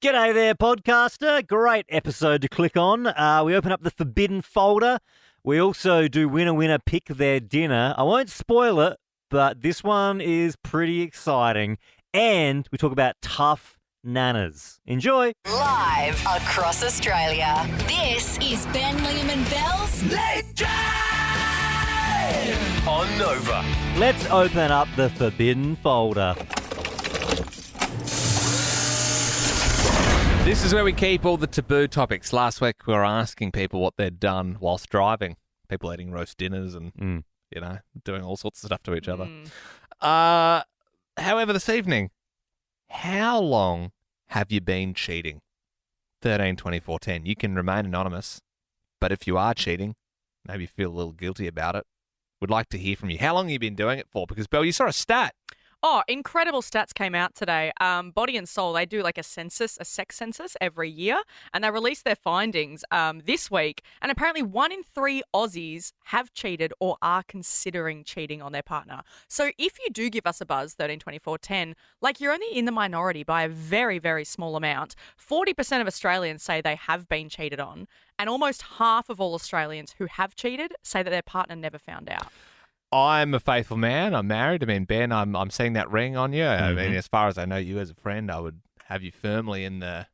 G'day there, podcaster. Great episode to click on. We open up the forbidden folder. We also do winner, pick their dinner. I won't spoil it, but this one is pretty exciting. And we talk about tough nanas. Enjoy. Live across Australia. This is Ben, Liam and Belle's Late Drive on Nova. Let's open up the forbidden folder. This is where we keep all the taboo topics. Last week we were asking people what they'd done whilst driving. People eating roast dinners and, doing all sorts of stuff to each other. However, this evening, how long have you been cheating? 13 24 10. You can remain anonymous, but if you are cheating, maybe you feel a little guilty about it. Would like to hear from you. How long have you been doing it for? Because, Belle, you saw a stat. Oh, incredible stats came out today. Body and Soul, they do like a census, a sex census every year, and they released their findings this week. And apparently 1 in 3 Aussies have cheated or are considering cheating on their partner. So if you do give us a buzz, 13 24 10, like you're only in the minority by a very, very small amount. 40% of Australians say they have been cheated on, and almost half of all Australians who have cheated say that their partner never found out. I'm a faithful man. I'm married. I mean, Ben, I'm seeing that ring on you. I mean, as far as I know you as a friend, I would have you firmly in the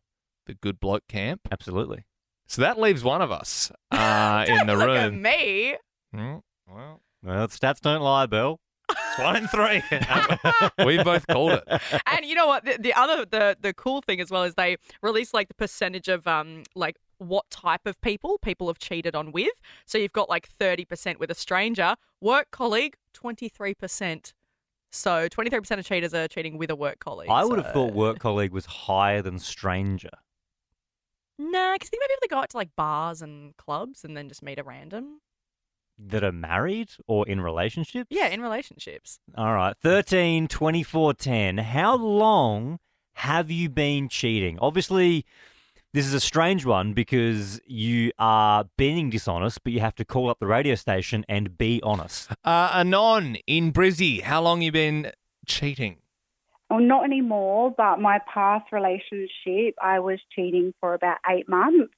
good bloke camp. Absolutely. So that leaves one of us in the Look room. at me. Well, stats don't lie, Bill. It's 1 in 3. We both called it. And you know what? The cool thing as well is they release like the percentage of what type of people have cheated on with. So you've got like 30% with a stranger, work colleague, 23%. So 23% of cheaters are cheating with a work colleague. I would have thought work colleague was higher than stranger. Nah, because I think maybe they go out to like bars and clubs and then just meet a random. That are married or in relationships? Yeah, in relationships. All right. 13 24 10. How long have you been cheating? Obviously, this is a strange one because you are being dishonest, but you have to call up the radio station and be honest. Anon in Brizzy, how long you been cheating? Well, not anymore, but my past relationship, I was cheating for about 8 months.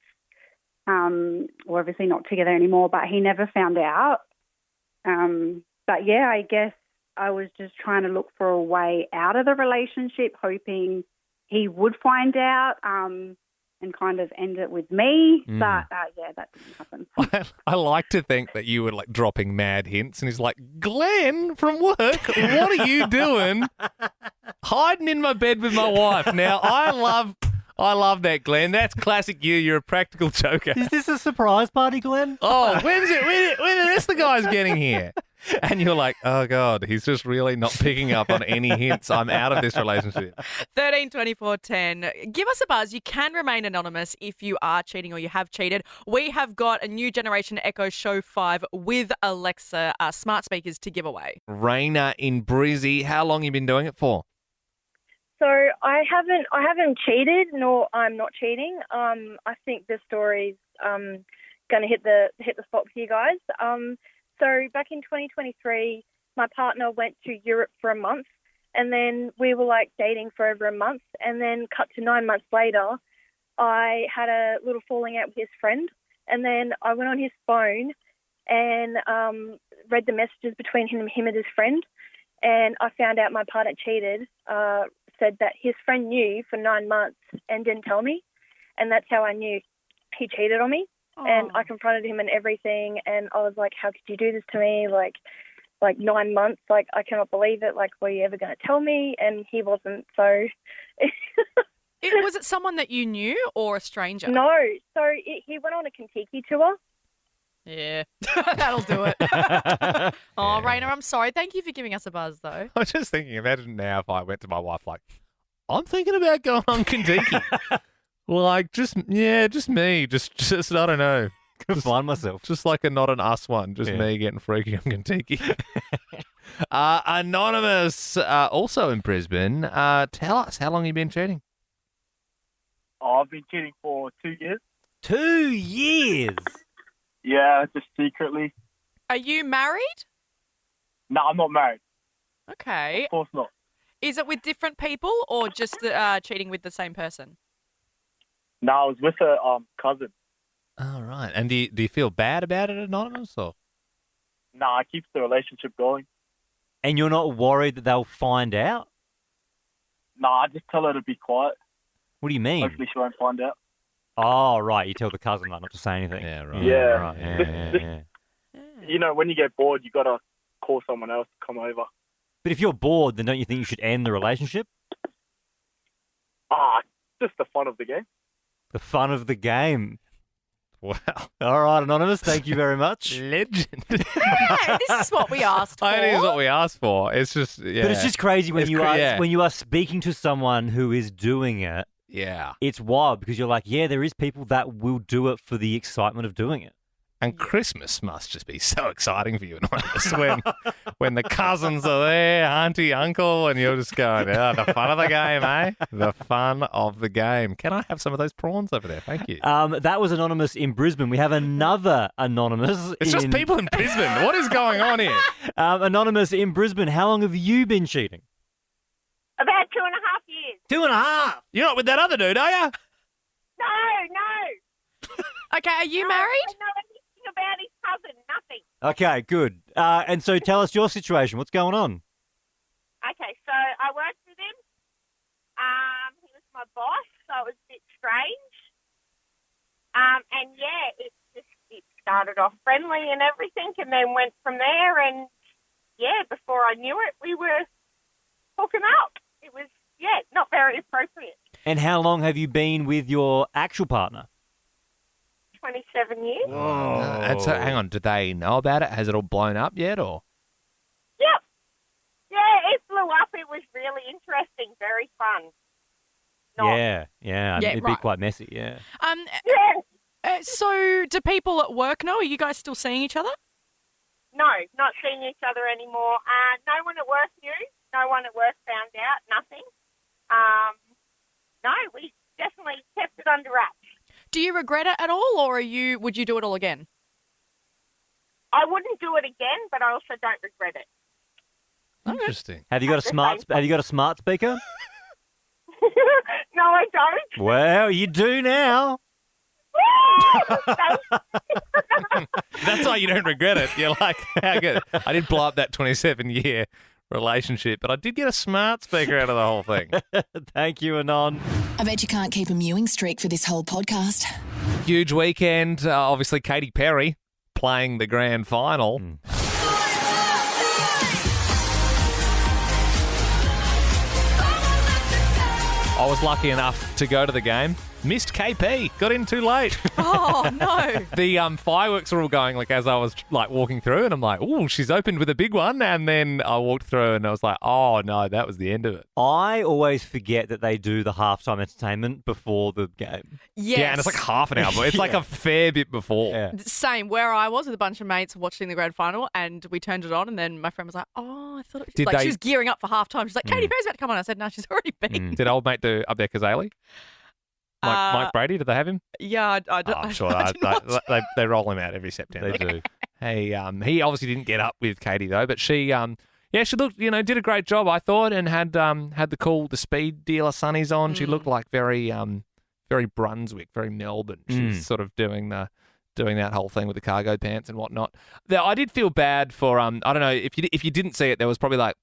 We're obviously not together anymore, but he never found out. But yeah, I guess I was just trying to look for a way out of the relationship, hoping he would find out and kind of end it with me. But yeah, that didn't happen. I like to think that you were like dropping mad hints and he's like, Glenn from work, what are you doing? Hiding in my bed with my wife. Now, I love that, Glenn. That's classic you. You're a practical joker. Is this a surprise party, Glenn? Oh, when's it? When the rest of the guys getting here? And you're like, oh, God, he's just really not picking up on any hints. I'm out of this relationship. 13 24 10. Give us a buzz. You can remain anonymous if you are cheating or you have cheated. We have got a new generation Echo Show 5 with Alexa smart speakers to give away. Raina in Brizzy, how long you been doing it for? So I haven't cheated, nor I'm not cheating. I think the story's going to hit the spot for you guys. So back in 2023, my partner went to Europe for a month, and then we were like dating for over a month, and then cut to 9 months later, I had a little falling out with his friend, and then I went on his phone and read the messages between him and his friend, and I found out my partner cheated. Said that his friend knew for 9 months and didn't tell me, and that's how I knew he cheated on me. Aww. And I confronted him and everything, and I was like, how could you do this to me? Like 9 months, like I cannot believe it. Like, were you ever going to tell me? And he wasn't, so... Was it someone that you knew or a stranger? No, so he went on a Kentucky tour. Yeah, that'll do it. Oh, Raina, I'm sorry. Thank you for giving us a buzz, though. I was just thinking, imagine now if I went to my wife like, I'm thinking about going on Kentucky. Like, just me. Just I don't know. Find myself. Just like a not an us one. Just me getting freaky on Kentucky. Anonymous, also in Brisbane. Tell us, how long have you been cheating? Oh, I've been cheating for 2 years. 2 years? Yeah, just secretly. Are you married? No, I'm not married. Okay. Of course not. Is it with different people or just cheating with the same person? No, I was with a cousin. All right. And do you feel bad about it, Anonymous? Or Nah, it keeps the relationship going. And you're not worried that they'll find out? Nah, I just tell her to be quiet. What do you mean? Hopefully she won't find out. Oh, right. You tell the cousin not to say anything. Yeah, right. Yeah. Right. Yeah. You know, when you get bored, you got to call someone else to come over. But if you're bored, then don't you think you should end the relationship? Just the fun of the game. The fun of the game. Wow. All right, Anonymous, thank you very much. Legend. Hey, this is what we asked for. It is what we asked for. It's just, yeah. But it's just crazy when It's when you are speaking to someone who is doing it. Yeah. It's wild because you're like, yeah, there is people that will do it for the excitement of doing it. And Christmas must just be so exciting for you, Anonymous, when the cousins are there, auntie, uncle, and you're just going, the fun of the game, eh? The fun of the game. Can I have some of those prawns over there? Thank you. That was Anonymous in Brisbane. We have another Anonymous. It's just people in Brisbane. What is going on here? Anonymous in Brisbane. How long have you been cheating? About 2.5 years. 2.5. You're not with that other dude, are you? No. Okay, are you married? I don't know anything about his cousin. Nothing. Okay, good. And so tell us your situation. What's going on? Okay, so I worked with him. He was my boss, so it was a bit strange. And yeah, it started off friendly and everything, and then went from there. And yeah, before I knew it, we were hooking up. It was not very appropriate. And how long have you been with your actual partner? 27 years. Whoa. And so, hang on, do they know about it? Has it all blown up yet, or? Yep. Yeah, it blew up. It was really interesting, very fun. Yeah. Yeah, It'd be right. quite messy, yeah. Yeah. So do people at work know? Are you guys still seeing each other? No, not seeing each other anymore. No one at work knew. No one at work found out. Nothing. No, we definitely kept it under wraps. Do you regret it at all, or would you do it all again? I wouldn't do it again, but I also don't regret it. Interesting. Have you got a smart speaker? No, I don't. Well, you do now. That's why you don't regret it. You're like, how good. I did blow up that 27-year relationship, but I did get a smart speaker out of the whole thing. Thank you, Anon. I bet you can't keep a mewing streak for this whole podcast. Huge weekend. Obviously, Katy Perry playing the grand final. I was lucky enough to go to the game. Missed KP. Got in too late. Oh, no. The fireworks were all going like as I was like walking through, and I'm like, "Ooh, she's opened with a big one." And then I walked through, and I was like, "Oh no, that was the end of it." I always forget that they do the halftime entertainment before the game. Yes. Yeah, and it's like half an hour, but it's like a fair bit before. Yeah. Same, where I was with a bunch of mates watching the grand final, and we turned it on, and then my friend was like, "Oh, I thought it was Did like they- she was gearing up for halftime." She's like, "Katy Perry's about to come on." I said, "No, she's already been." Did old mate do Up There Kazali? Mike Brady, did they have him? Yeah, I don't. Oh, I'm sure I did not. they roll him out every September. They do. Hey, he obviously didn't get up with Katie though, but she she looked, did a great job, I thought, and had the speed dealer sunnies on. She looked like very Brunswick, very Melbourne. She's sort of doing that whole thing with the cargo pants and whatnot. Now, I did feel bad for I don't know if you didn't see it, there was probably like,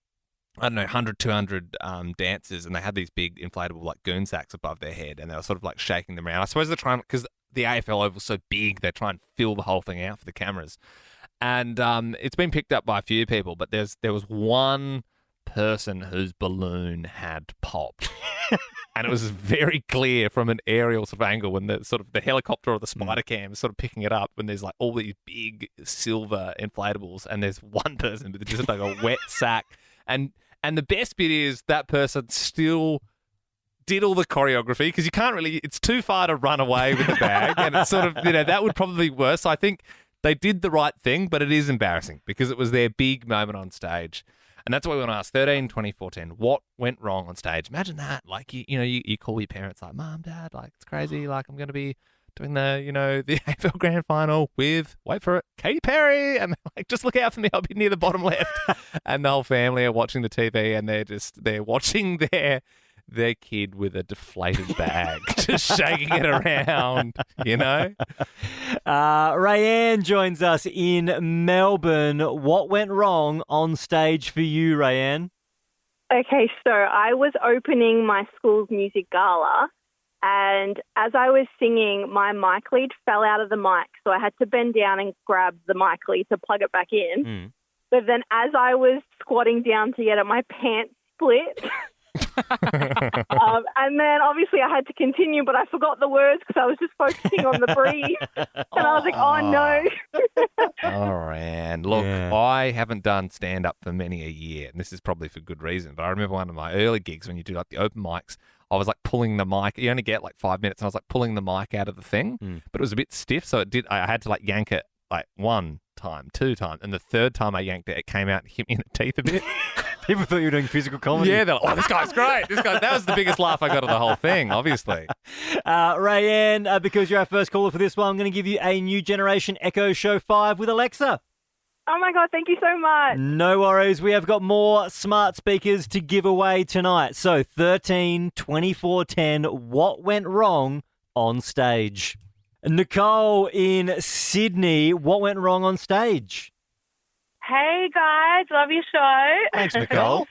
I don't know, 100, 200 dancers, and they had these big inflatable like goon sacks above their head, and they were sort of like shaking them around. I suppose they're trying, because the AFL Oval's so big, they're trying to fill the whole thing out for the cameras. And it's been picked up by a few people, but there was one person whose balloon had popped. And it was very clear from an aerial sort of angle when the helicopter or the spider cam is sort of picking it up, when there's like all these big silver inflatables, and there's one person with just like a wet sack. And the best bit is that person still did all the choreography, because you can't really, it's too far to run away with the bag, and it's sort of, that would probably be worse. So I think they did the right thing, but it is embarrassing because it was their big moment on stage. And that's why we want to ask 13, 24, 10, what went wrong on stage? Imagine that. Like, you call your parents like, "Mom, Dad, like, it's crazy. Like, I'm going to be doing the AFL Grand Final with, wait for it, Katy Perry." And they're like, "Just look out for me. I'll be near the bottom left." And the whole family are watching the TV, and they're watching their kid with a deflated bag, just shaking it around, you know? Rayanne joins us in Melbourne. What went wrong on stage for you, Rayanne? Okay, so I was opening my school's music gala, and as I was singing, my mic lead fell out of the mic, so I had to bend down and grab the mic lead to plug it back in. But then as I was squatting down to get it, my pants split. And then obviously I had to continue, but I forgot the words because I was just focusing on the breathe. And I was like, oh no. Oh, man. Look, I haven't done stand-up for many a year, and this is probably for good reason, but I remember one of my early gigs when you do like the open mics, I was like pulling the mic. You only get like 5 minutes, and I was like pulling the mic out of the thing, but it was a bit stiff, so I had to like yank it like 1 time, 2 times, and the 3rd time I yanked it, it came out and hit me in the teeth a bit. People thought you were doing physical comedy. Yeah, they're like, oh, this guy's great. That was the biggest laugh I got of the whole thing, obviously. Rayanne, because you're our first caller for this one, I'm going to give you a new generation Echo Show 5 with Alexa. Oh my God, thank you so much. No worries. We have got more smart speakers to give away tonight. So 13, 24, 10, what went wrong on stage? Nicole in Sydney, what went wrong on stage? Hey guys, love your show. Thanks, Nicole.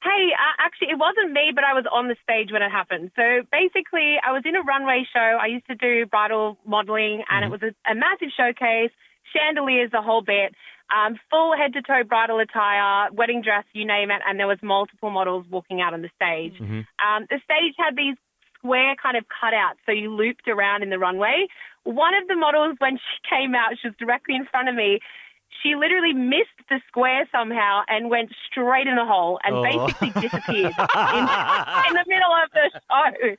Hey, actually, it wasn't me, but I was on the stage when it happened. So basically, I was in a runway show. I used to do bridal modeling, and it was a massive showcase, chandeliers, the whole bit, full head-to-toe bridal attire, wedding dress, you name it, and there was multiple models walking out on the stage. The stage had these square kind of cutouts, so you looped around in the runway. One of the models, when she came out, she was directly in front of me. She literally missed the square somehow and went straight in the hole and basically disappeared in the middle of the show.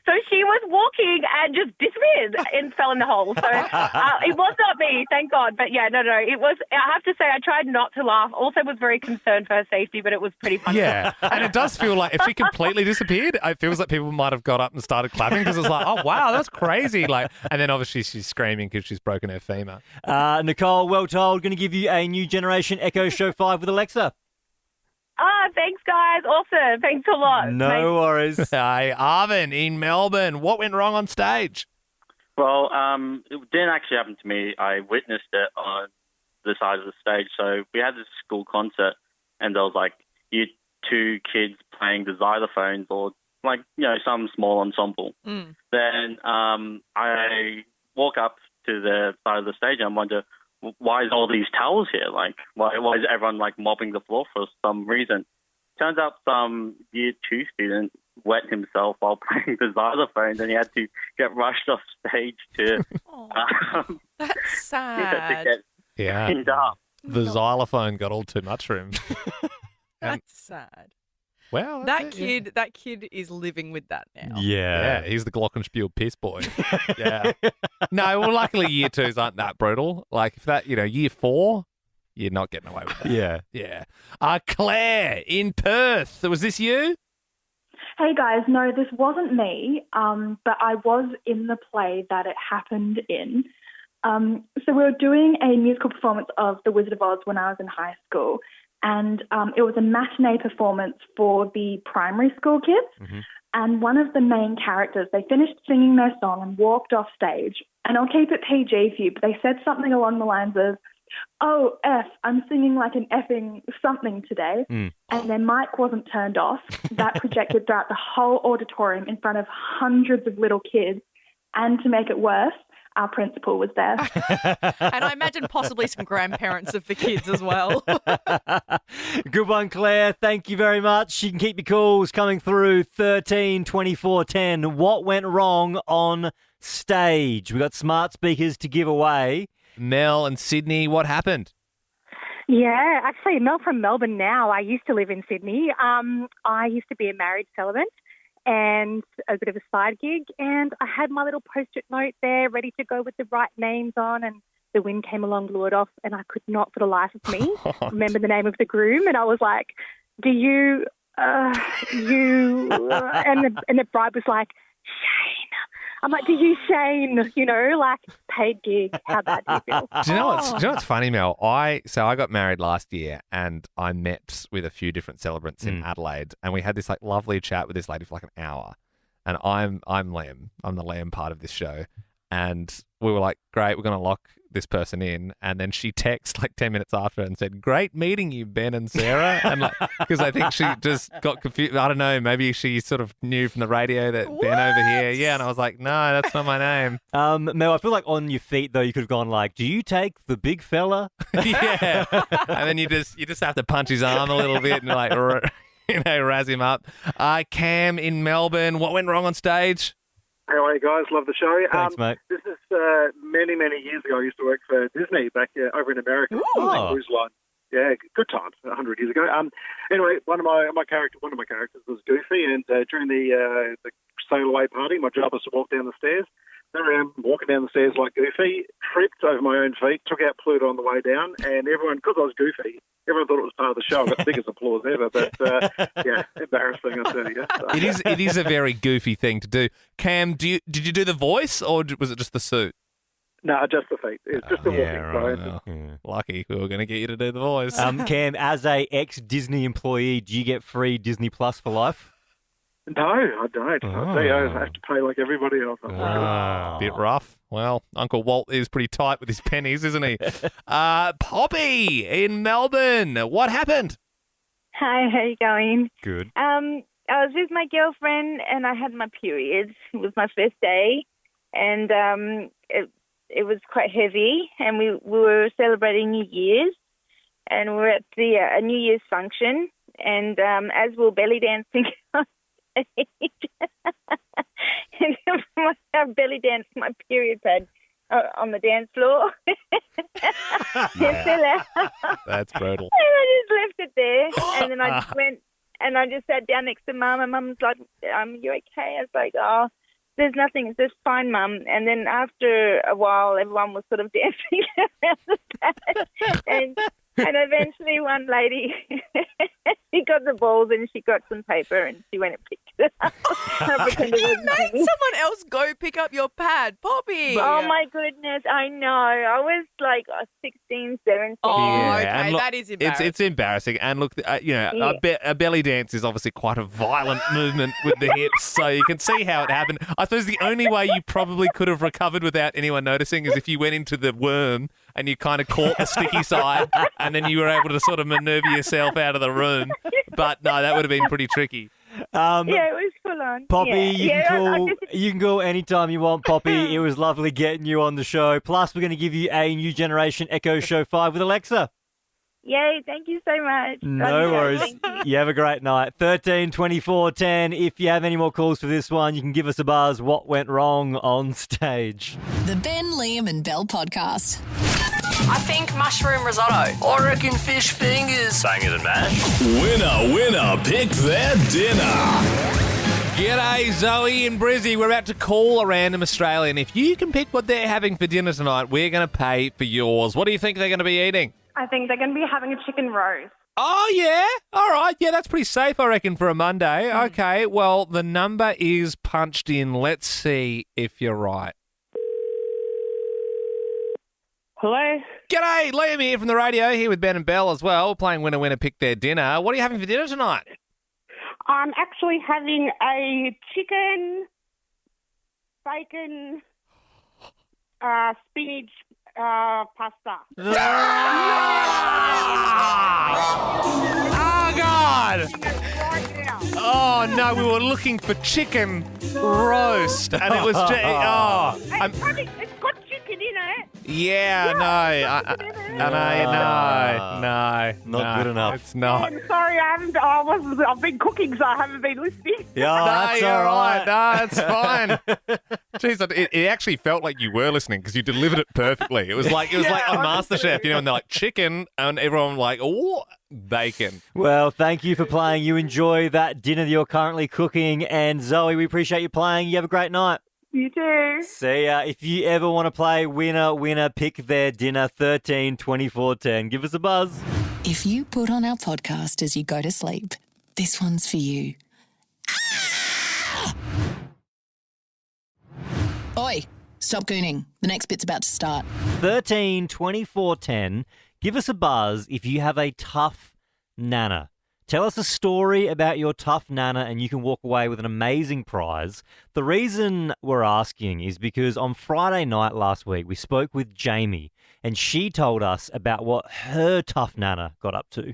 So she was walking and just disappeared and fell in the hole. So it was not me, thank God. But yeah, no, it was. I have to say, I tried not to laugh. Also was very concerned for her safety, but it was pretty funny. Yeah, and it does feel like if she completely disappeared, it feels like people might have got up and started clapping because it's like, oh, wow, that's crazy. Like, and then obviously she's screaming because she's broken her femur. Nicole, well told. Going to give you a new generation Echo Show 5 with Alexa. Thanks, guys. Awesome. Thanks a lot. No worries. Hey, Arvin in Melbourne, what went wrong on stage? Well, it didn't actually happen to me. I witnessed it on the side of the stage. So we had this school concert, and there was like year 2 kids playing the xylophones or like, you know, some small ensemble. Then I walk up to the side of the stage and I wonder, why is all these towels here? Like, why is everyone like mopping the floor for some reason? Turns out some year 2 student wet himself while playing the xylophone, and he had to get rushed off stage to That's sad. to get cleaned up. The xylophone got all too much for him. That's sad. Well, That kid is living with that now. Yeah, he's the Glockenspiel piss boy. Yeah. No, well, luckily year 2s aren't that brutal. Like, if that, year 4, you're not getting away with that. Yeah. Yeah. Claire in Perth. Was this you? Hey guys, no, this wasn't me, but I was in the play that it happened in. So we were doing a musical performance of The Wizard of Oz when I was in high school. And it was a matinee performance for the primary school kids. And one of the main characters, they finished singing their song and walked off stage. And I'll keep it PG for you, but they said something along the lines of, oh, F, I'm singing like an effing something today. And their mic wasn't turned off. That projected throughout the whole auditorium in front of hundreds of little kids. And to make it worse, our principal was there. And I imagine possibly some grandparents of the kids as well. Good one, Claire. Thank you very much. You can keep your calls coming through 13 24 10. What went wrong on stage? We've got smart speakers to give away. Mel and Sydney, what happened? Yeah, actually, Mel from Melbourne now. I used to live in Sydney. I used to be a married celibate and a bit of a side gig, and I had my little post-it note there ready to go with the right names on, and the wind came along, blew it off, and I could not for the life of me remember the name of the groom, and I was like, do you, and the bride was like, Shane, I'm like, do you, Shane? You know, like paid gig. How bad do you feel? Do you know what's funny, Mel? I got married last year, and I met with a few different celebrants in Adelaide, and we had this like lovely chat with this lady for like an hour. And I'm Liam. I'm the Liam part of this show, and we were like, great, we're going to lock this person in. And then she texted like 10 minutes after and said, great meeting you, Ben and Sarah. And like, because I think she just got confused. I don't know. Maybe she sort of knew from the radio that Ben over here. Yeah. And I was like, no, that's not my name. Mel, I feel like on your feet though, you could have gone like, do you take the big fella? Yeah. And then you just have to punch his arm a little bit and like, razz him up. Cam in Melbourne. What went wrong on stage? How are you guys? Love the show. Thanks, mate. This is many, many years ago. I used to work for Disney back over in America. On the cruise line. Yeah, good times, 100 years ago. Anyway, one of my characters was Goofy, and during the sail away party, my job was to walk down the stairs. There I am, walking down the stairs like Goofy, tripped over my own feet, took out Pluto on the way down, and everyone, because I was Goofy, everyone thought it was part of the show. I got the biggest applause ever, but yeah, embarrassing, I'll tell you. So. It is a very Goofy thing to do. Cam, did you do the voice, or was it just the suit? No, just the feet. It's just the walking. Right, well, lucky we were going to get you to do the voice. Cam, as a ex-Disney employee, do you get free Disney Plus for life? No, I don't. I have to pay like everybody else. Bit rough. Well, Uncle Walt is pretty tight with his pennies, isn't he? Poppy in Melbourne. What happened? Hi, how you going? Good. I was with my girlfriend and I had my period. It was my first day, and it was quite heavy. And we were celebrating New Year's, and we were at the a New Year's function. And as we were belly dancing. I belly danced my period pad on the dance floor. That's brutal. And I just left it there, and then I just went and I just sat down next to Mum, and Mum's like, "You okay?" I was like, "Oh, there's nothing. It's just fine, Mum." And then after a while, everyone was sort of dancing around the pad, and eventually one lady, she got the balls and she got some paper and she went and picked it up. I pretended it wasn't me. Someone else go pick up your pad, Poppy. Oh, my goodness. I know. I was like 16, 17. Oh, okay. And look, That is embarrassing. It's embarrassing. And look, a belly dance is obviously quite a violent movement with the hips, so you can see how it happened. I suppose the only way you probably could have recovered without anyone noticing is if you went into the worm and you kind of caught the sticky side, and then you were able to sort of maneuver yourself out of the room. But no, that would have been pretty tricky. Yeah, it was full on. Poppy, you can call anytime you want, Poppy. It was lovely getting you on the show. Plus, we're going to give you a new generation Echo Show 5 with Alexa. Yay, thank you so much. No worries. You have a great night. 13 24 10. If you have any more calls for this one, you can give us a buzz. What went wrong on stage? The Ben, Liam and Bell podcast. I think mushroom risotto. I reckon fish fingers. Bangers and mash. Winner, pick their dinner. G'day, Zoe in Brizzy. We're about to call a random Australian. If you can pick what they're having for dinner tonight, we're going to pay for yours. What do you think they're going to be eating? I think they're going to be having a chicken roast. Oh, yeah? All right. Yeah, that's pretty safe, I reckon, for a Monday. Okay, well, the number is punched in. Let's see if you're right. Hello? G'day, Liam here from the radio, here with Ben and Bell as well, playing Winner, Pick Their Dinner. What are you having for dinner tonight? I'm actually having a chicken, bacon, spinach pasta. Oh, God! Oh, no, we were looking for chicken roast, and it was just... It's got chicken in it. Yeah, no, Not good enough. It's not. I'm sorry, I've been cooking, so I haven't been listening. Yeah, that's all right. No, it's fine. Jeez, it actually felt like you were listening because you delivered it perfectly. It was like on MasterChef, and they're like chicken, and everyone like, oh, bacon. Well, thank you for playing. You enjoy that dinner that you're currently cooking, and Zoe, we appreciate you playing. You have a great night. You too. See ya. If you ever want to play Winner, Pick Their Dinner, 13 24 10. Give us a buzz. If you put on our podcast as you go to sleep, this one's for you. Oi, stop gooning. The next bit's about to start. 13 24 10. Give us a buzz if you have a tough nana. Tell us a story about your tough nana and you can walk away with an amazing prize. The reason we're asking is because on Friday night last week, we spoke with Jamie and she told us about what her tough nana got up to.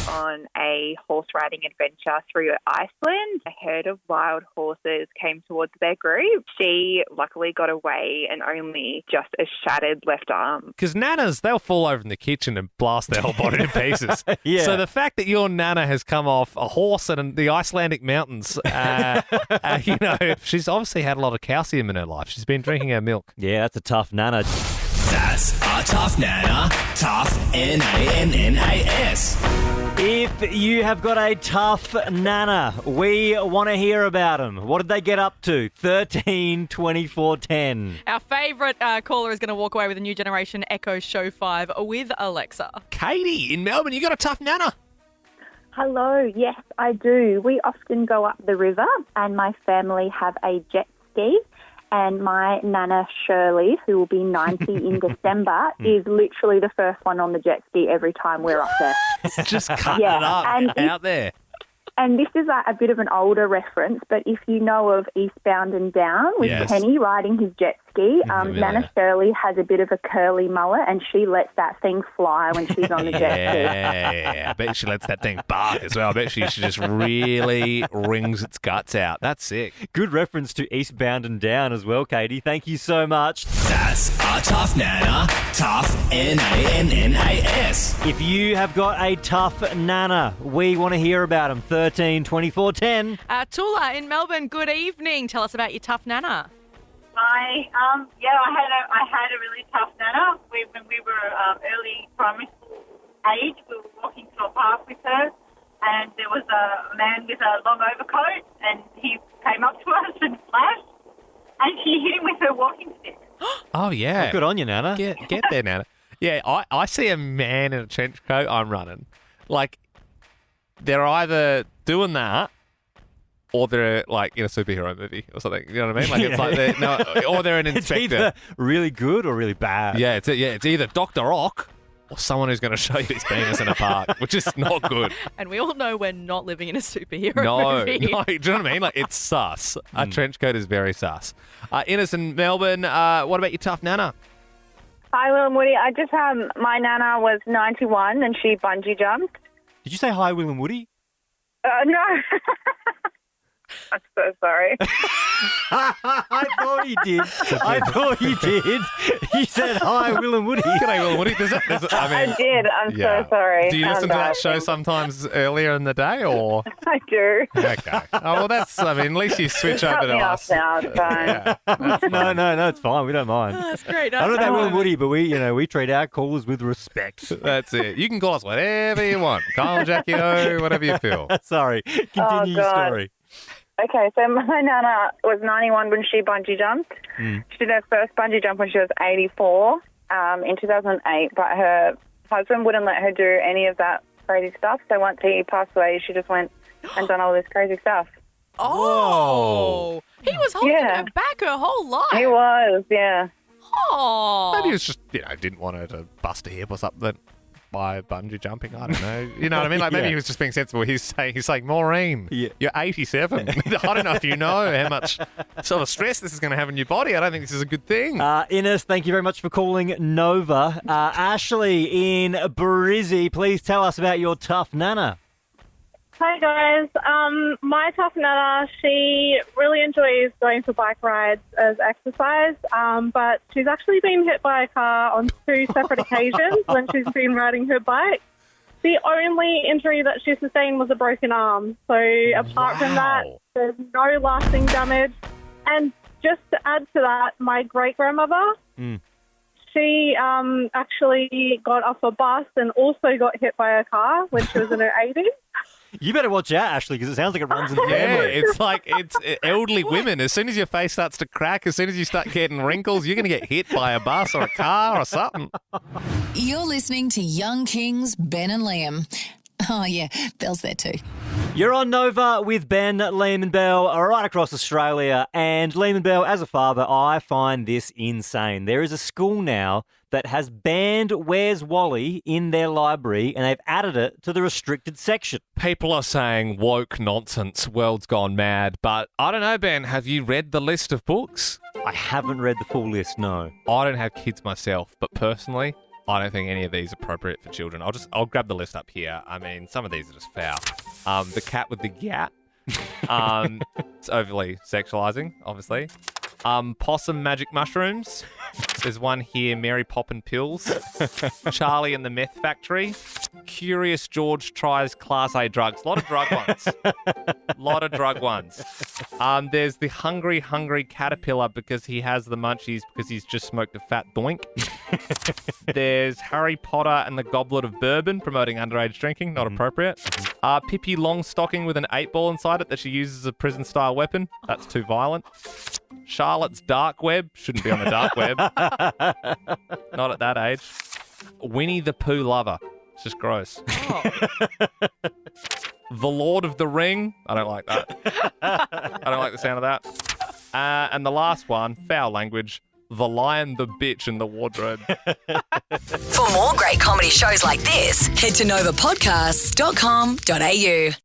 On a horse riding adventure through Iceland, a herd of wild horses came towards their group. She luckily got away and only just a shattered left arm. Because nanas, they'll fall over in the kitchen and blast their whole body to pieces. Yeah. So the fact that your nana has come off a horse in the Icelandic mountains, she's obviously had a lot of calcium in her life. She's been drinking her milk. Yeah, that's a tough nana. That's a tough nana. Tough N-A-N-N-A-S. If you have got a tough nana, we want to hear about them. What did they get up to? 13 24 10. Our favourite caller is going to walk away with a new generation Echo Show 5 with Alexa. Katie in Melbourne, you got a tough nana. Hello, yes, I do. We often go up the river and my family have a jet ski. And my nana, Shirley, who will be 90 in December, is literally the first one on the jet ski every time we're up there. Just cutting it up out there. And this is a bit of an older reference, but if you know of Eastbound and Down with Kenny riding his jet ski, Nana Shirley has a bit of a curly mullet and she lets that thing fly when she's on the jet ski. Yeah, I bet she lets that thing bark as well. I bet she just really wrings its guts out. That's sick. Good reference to Eastbound and Down as well, Katie. Thank you so much. That's a tough nana. Tough N-A-N-N-A-S. If you have got a tough nana, we want to hear about them. 13 24 10. Tula in Melbourne, good evening. Tell us about your tough nana. Hi. I had a really tough nana. When we were early primary school age, we were walking to a park with her, and there was a man with a long overcoat, and he came up to us and flashed, and she hit him with her walking stick. Oh, yeah. Well, good on you, Nana. Get there, Nana. Yeah, I see a man in a trench coat, I'm running. Like, they're either doing that or they're like in a superhero movie or something. You know what I mean? Like it's like or they're an inspector. It's either really good or really bad. Yeah, it's either Dr. Ock or someone who's going to show you his penis in a park, which is not good. And we all know we're not living in a superhero movie. No, do you know what I mean? Like it's sus. A trench coat is very sus. Ines in Melbourne, what about your tough nana? Hi, Will and Woody. I just my nana was 91 and she bungee jumped. Did you say hi, Will and Woody? No. I'm so sorry. I thought you did. You said hi, Will and Woody. G'day, Will and Woody. I did. I'm so sorry. Do you listen to that show sometimes earlier in the day, or? I do. Okay. Oh, well, at least you switch over to us. Now, it's fine. No, it's fine. We don't mind. Oh, that's great. I don't know about Will and Woody, but we treat our callers with respect. That's it. You can call us whatever you want. Kyle, Jackie O, whatever you feel. Sorry. Continue your story. Okay, so my nana was 91 when she bungee jumped. She did her first bungee jump when she was 84 in 2008, but her husband wouldn't let her do any of that crazy stuff. So once he passed away, she just went and done all this crazy stuff. Oh, he was holding her back her whole life. He was, yeah. Oh, maybe he was just didn't want her to bust a hip or something by bungee jumping. I don't know. You know what I mean? Like maybe he was just being sensible. He's saying, Maureen, you're 87. I don't know if you know how much sort of stress this is going to have in your body. I don't think this is a good thing. Ines, thank you very much for calling Nova. Ashley in Brizzy, please tell us about your tough nana. Hi guys, my tough nana, she really enjoys going for bike rides as exercise, but she's actually been hit by a car on 2 separate occasions when she's been riding her bike. The only injury that she sustained was a broken arm, so apart from that, there's no lasting damage. And just to add to that, my great-grandmother, she actually got off a bus and also got hit by a car when she was in her 80s. You better watch out, Ashley, because it sounds like it runs in the family. Yeah, it's elderly women. As soon as your face starts to crack, as soon as you start getting wrinkles, you're going to get hit by a bus or a car or something. You're listening to Young Kings, Ben and Liam. Oh, yeah, Belle's there too. You're on Nova with Ben Lehman Bell right across Australia. And Lehman Bell, as a father, I find this insane. There is a school now that has banned Where's Wally in their library and they've added it to the restricted section. People are saying woke nonsense, world's gone mad, but I don't know, Ben, have you read the list of books? I haven't read the full list, no. I don't have kids myself, but personally, I don't think any of these are appropriate for children. I'll grab the list up here. I mean, some of these are just foul. The cat with the gat. It's overly sexualizing, obviously. Possum magic mushrooms. There's one here, Mary Poppin' pills. Charlie and the Meth Factory. Curious George tries Class A drugs. A lot of drug ones. There's the hungry caterpillar because he has the munchies because he's just smoked a fat doink. There's Harry Potter and the Goblet of Bourbon promoting underage drinking. Not appropriate. Pippi Longstocking with an 8-ball inside it that she uses as a prison-style weapon. That's too violent. Charlotte's Dark Web. Shouldn't be on the dark web. Not at that age. Winnie the Pooh Lover. It's just gross. The Lord of the Ring. I don't like that. I don't like the sound of that. And the last one, foul language. The Lion, the Bitch, and the Wardrobe. For more great comedy shows like this, head to novapodcasts.com.au.